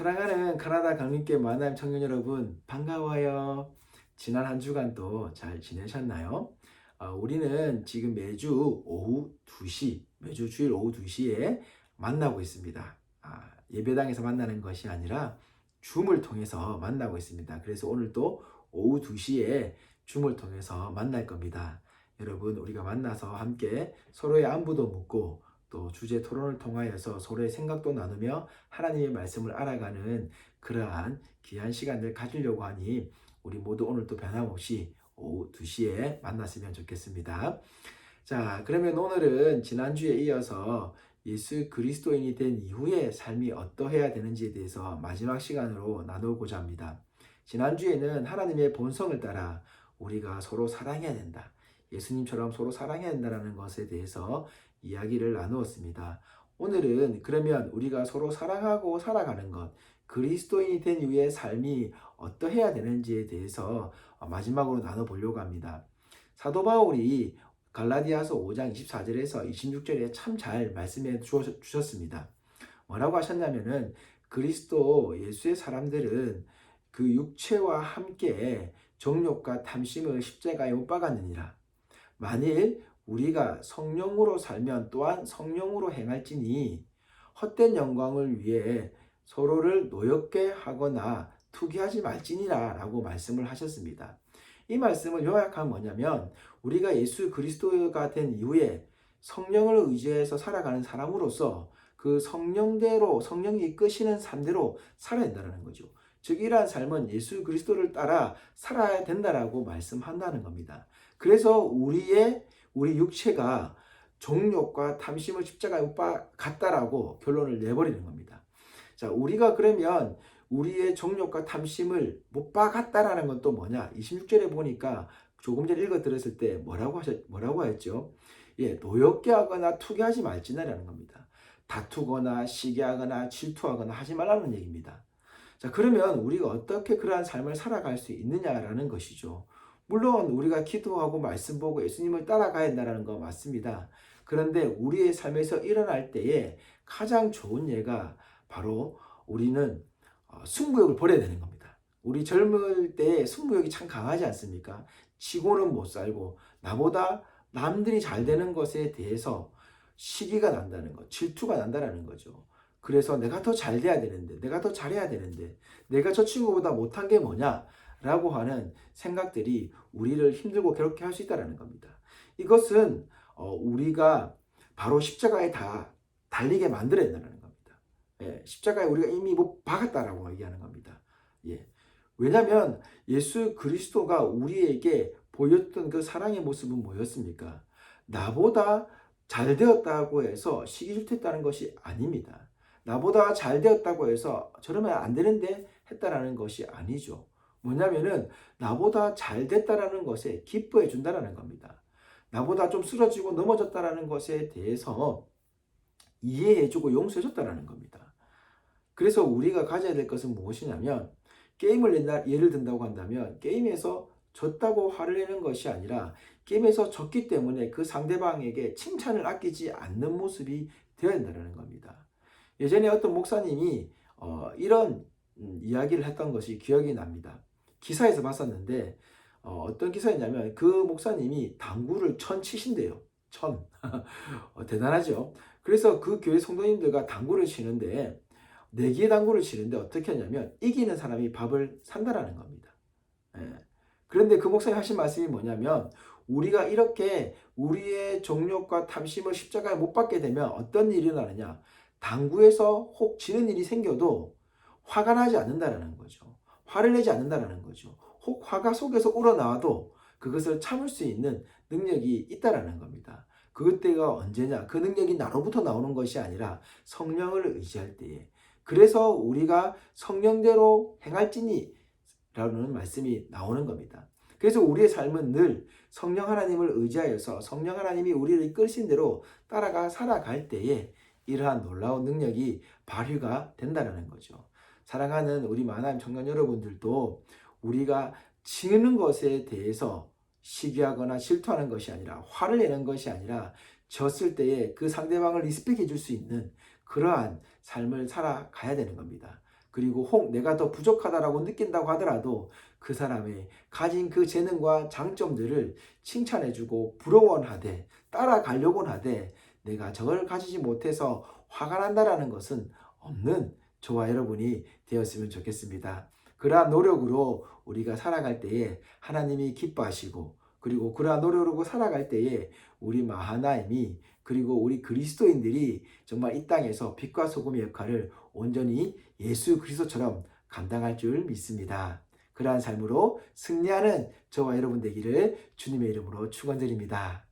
사랑하는 카나다 강림교 만남 청년 여러분 반가워요. 지난 한 주간도 잘 지내셨나요? 우리는 지금 매주 오후 2시, 매주 주일 오후 2시에 만나고 있습니다. 예배당에서 만나는 것이 아니라 줌을 통해서 만나고 있습니다. 그래서 오늘도 오후 2시에 줌을 통해서 만날 겁니다. 여러분, 우리가 만나서 함께 서로의 안부도 묻고 또 주제 토론을 통하여서 서로의 생각도 나누며 하나님의 말씀을 알아가는 그러한 귀한 시간을 가지려고 하니 우리 모두 오늘도 변함없이 오후 2시에 만났으면 좋겠습니다. 자, 그러면 오늘은 지난주에 이어서 예수 그리스도인이 된 이후의 삶이 어떠해야 되는지에 대해서 마지막 시간으로 나누고자 합니다. 지난주에는 하나님의 본성을 따라 우리가 서로 사랑해야 된다. 예수님처럼 서로 사랑해야 된다는 것에 대해서 이야기를 나누었습니다. 오늘은 그러면 우리가 서로 사랑하고 살아가는 것, 그리스도인이 된 이후의 삶이 어떠해야 되는지에 대해서 마지막으로 나눠보려고 합니다. 사도 바울이 갈라디아서 5장 24절에서 26절에 참 잘 말씀해 주셨습니다. 뭐라고 하셨냐면은 그리스도 예수의 사람들은 그 육체와 함께 정욕과 탐심을 십자가에 못 박았느니라. 만일 우리가 성령으로 살면 또한 성령으로 행할지니 헛된 영광을 위해 서로를 노엽게 하거나 투기하지 말지니라 라고 말씀을 하셨습니다. 이 말씀을 요약하면 뭐냐면 우리가 예수 그리스도가 된 이후에 성령을 의지해서 살아가는 사람으로서 그 성령대로 성령이 이끄시는 삶대로 살아야 된다는 거죠. 즉 이러한 삶은 예수 그리스도를 따라 살아야 된다라고 말씀한다는 겁니다. 그래서 우리 육체가 정욕과 탐심을 십자가에 못 박았다라고 결론을 내버리는 겁니다. 자, 우리가 그러면 우리의 정욕과 탐심을 못 박았다라는 건 또 뭐냐? 26절에 보니까 조금 전에 읽어 들었을 때 뭐라고 했죠? 예, 노엽게 하거나 투기하지 말지나라는 겁니다. 다투거나 시기하거나 질투하거나 하지 말라는 얘기입니다. 자, 그러면 우리가 어떻게 그러한 삶을 살아갈 수 있느냐라는 것이죠. 물론 우리가 기도하고 말씀 보고 예수님을 따라가야 한다는 거 맞습니다. 그런데 우리의 삶에서 일어날 때에 가장 좋은 예가 바로 우리는 승부욕을 버려야 되는 겁니다. 우리 젊을 때 승부욕이 참 강하지 않습니까? 치고는 못 살고 나보다 남들이 잘 되는 것에 대해서 시기가 난다는 것, 질투가 난다는 거죠. 그래서 내가 더 잘 돼야 되는데, 내가 더 잘해야 되는데, 내가 저 친구보다 못한 게 뭐냐? 라고 하는 생각들이 우리를 힘들고 괴롭게 할 수 있다는 겁니다. 이것은 우리가 바로 십자가에 다 달리게 만들어야 된다는 겁니다. 예, 십자가에 우리가 이미 못 박았다라고 얘기하는 겁니다. 예, 왜냐하면 예수 그리스도가 우리에게 보였던 그 사랑의 모습은 뭐였습니까? 나보다 잘 되었다고 해서 시기질투했다는 것이 아닙니다. 나보다 잘 되었다고 해서 저러면 안 되는데 했다라는 것이 아니죠. 뭐냐면은 나보다 잘 됐다라는 것에 기뻐해 준다라는 겁니다. 나보다 좀 쓰러지고 넘어졌다라는 것에 대해서 이해해주고 용서해줬다라는 겁니다. 그래서 우리가 가져야 될 것은 무엇이냐면 게임을 예를 든다고 한다면 게임에서 졌다고 화를 내는 것이 아니라 게임에서 졌기 때문에 그 상대방에게 칭찬을 아끼지 않는 모습이 되어야 된다는 겁니다. 예전에 어떤 목사님이 이런 이야기를 했던 것이 기억이 납니다. 기사에서 봤었는데 어떤 기사였냐면 그 목사님이 당구를 1000 치신대요. 1000. 대단하죠. 그래서 그 교회 성도님들과 당구를 치는데 4개의 당구를 치는데 어떻게 하냐면 이기는 사람이 밥을 산다라는 겁니다. 예. 그런데 그 목사님 하신 말씀이 뭐냐면 우리가 이렇게 우리의 정욕과 탐심을 십자가에 못 박게 되면 어떤 일이 일어나느냐. 당구에서 혹 지는 일이 생겨도 화가 나지 않는다라는 거죠. 화를 내지 않는다라는 거죠. 혹 화가 속에서 우러나와도 그것을 참을 수 있는 능력이 있다라는 겁니다. 그때가 언제냐? 그 능력이 나로부터 나오는 것이 아니라 성령을 의지할 때에. 그래서 우리가 성령대로 행할지니 라는 말씀이 나오는 겁니다. 그래서 우리의 삶은 늘 성령 하나님을 의지하여서 성령 하나님이 우리를 이끌신 대로 따라가 살아갈 때에 이러한 놀라운 능력이 발휘가 된다는 거죠. 사랑하는 우리 만남 청년 여러분들도 우리가 지는 것에 대해서 시기하거나 질투하는 것이 아니라 화를 내는 것이 아니라 졌을 때에 그 상대방을 리스펙해 줄 수 있는 그러한 삶을 살아가야 되는 겁니다. 그리고 혹 내가 더 부족하다라고 느낀다고 하더라도 그 사람의 가진 그 재능과 장점들을 칭찬해주고 부러워하되 따라가려고 하되 내가 저걸 가지지 못해서 화가 난다라는 것은 없는 저와 여러분이 되었으면 좋겠습니다. 그러한 노력으로 우리가 살아갈 때에 하나님이 기뻐하시고 그리고 그러한 노력으로 살아갈 때에 우리 마하나임이 그리고 우리 그리스도인들이 정말 이 땅에서 빛과 소금의 역할을 온전히 예수 그리스도처럼 감당할 줄 믿습니다. 그러한 삶으로 승리하는 저와 여러분 되기를 주님의 이름으로 축원드립니다.